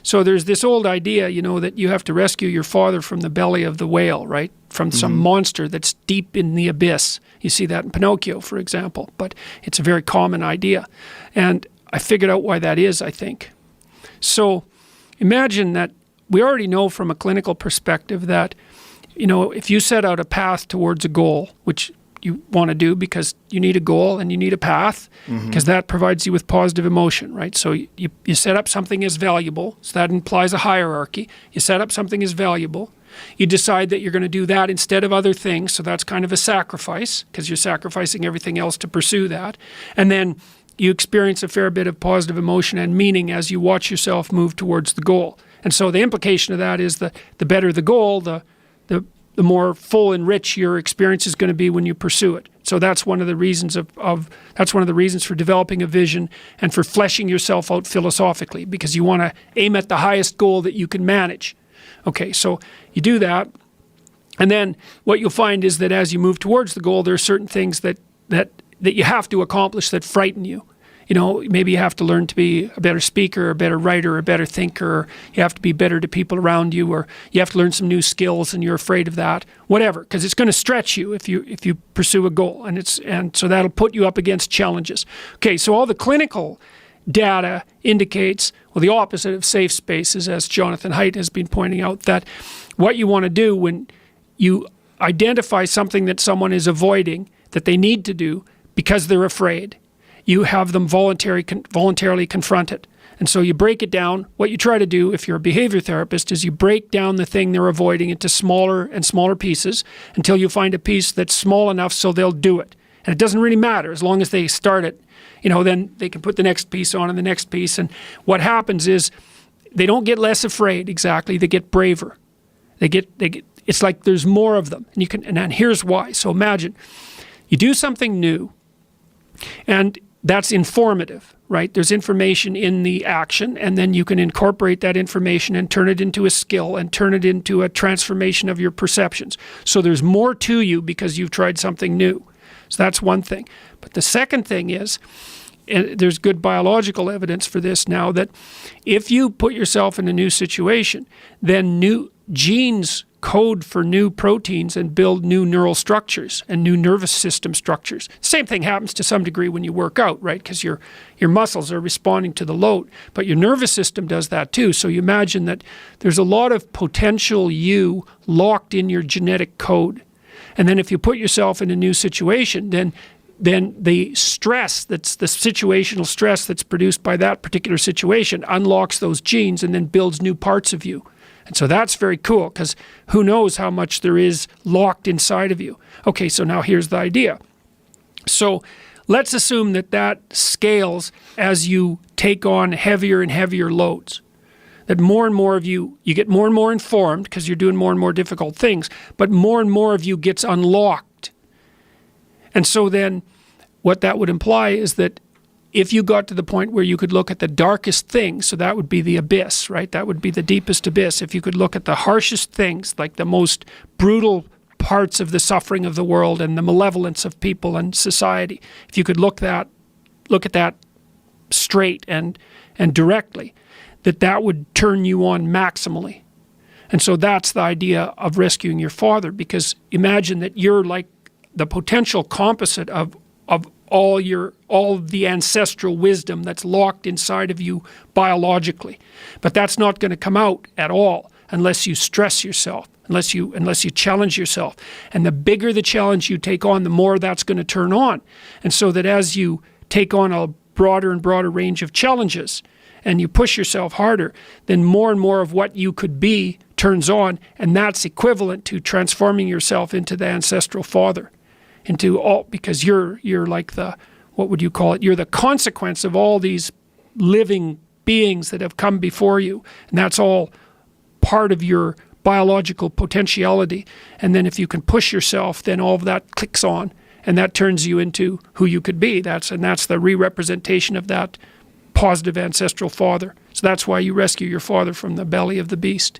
So there's this old idea, that you have to rescue your father from the belly of the whale, right? From some monster that's deep in the abyss. You see that in Pinocchio, for example, but it's a very common idea. And I figured out why that is, I think. So imagine that we already know from a clinical perspective that, if you set out a path towards a goal, which you want to do because you need a goal and you need a path, because that provides you with positive emotion, right? So you set up something as valuable, so that implies a hierarchy. You set up something as valuable. You decide that you're going to do that instead of other things, so that's kind of a sacrifice, because you're sacrificing everything else to pursue that. And then you experience a fair bit of positive emotion and meaning as you watch yourself move towards the goal. And so the implication of that is the better the goal, the more full and rich your experience is going to be when you pursue it. So that's one of the reasons that's one of the reasons for developing a vision and for fleshing yourself out philosophically, because you want to aim at the highest goal that you can manage. Okay, so you do that, and then what you'll find is that as you move towards the goal, there are certain things that you have to accomplish that frighten you. Maybe you have to learn to be a better speaker, a better writer, a better thinker, or you have to be better to people around you, or you have to learn some new skills and you're afraid of that, whatever, because it's going to stretch you if you pursue a goal, and so that'll put you up against challenges. Okay, so all the clinical data indicates, well, the opposite of safe spaces, as Jonathan Haidt has been pointing out, that what you want to do when you identify something that someone is avoiding that they need to do because they're afraid, you have them voluntarily confront it. And so you break it down. What you try to do if you're a behavior therapist is you break down the thing they're avoiding into smaller and smaller pieces until you find a piece that's small enough so they'll do it. And it doesn't really matter as long as they start it, then they can put the next piece on and the next piece. And what happens is they don't get less afraid exactly, they get braver. They get it's like there's more of them. And here's why. So imagine you do something new, and that's informative, right? There's information in the action, and then you can incorporate that information and turn it into a skill and turn it into a transformation of your perceptions. So there's more to you because you've tried something new. So that's one thing. But the second thing is, and there's good biological evidence for this now, that if you put yourself in a new situation, then new genes code for new proteins and build new neural structures and new nervous system structures. Same thing happens to some degree when you work out, right? Because your muscles are responding to the load, but your nervous system does that too. So you imagine that there's a lot of potential you locked in your genetic code. And then if you put yourself in a new situation, then the stress, that's the situational stress that's produced by that particular situation, unlocks those genes and then builds new parts of you. And so that's very cool, because who knows how much there is locked inside of you. Okay, so now here's the idea. So let's assume that scales as you take on heavier and heavier loads. That more and more of you get more and more informed because you're doing more and more difficult things, but more and more of you gets unlocked. And so then what that would imply is that if you got to the point where you could look at the darkest things, so that would be the abyss, right? That would be the deepest abyss. If you could look at the harshest things, like the most brutal parts of the suffering of the world and the malevolence of people and society, if you could look at that straight and directly, that would turn you on maximally. And so that's the idea of rescuing your father, because imagine that you're like the potential composite of all the ancestral wisdom that's locked inside of you biologically. But that's not going to come out at all unless you stress yourself, unless you challenge yourself. And the bigger the challenge you take on, the more that's going to turn on. And so that as you take on a broader and broader range of challenges and you push yourself harder, then more and more of what you could be turns on, and that's equivalent to transforming yourself into the ancestral father. Because you're like what would you call it? You're the consequence of all these living beings that have come before you. And that's all part of your biological potentiality. And then if you can push yourself, then all of that clicks on, and that turns you into who you could be. That's the re-representation of that positive ancestral father. So that's why you rescue your father from the belly of the beast.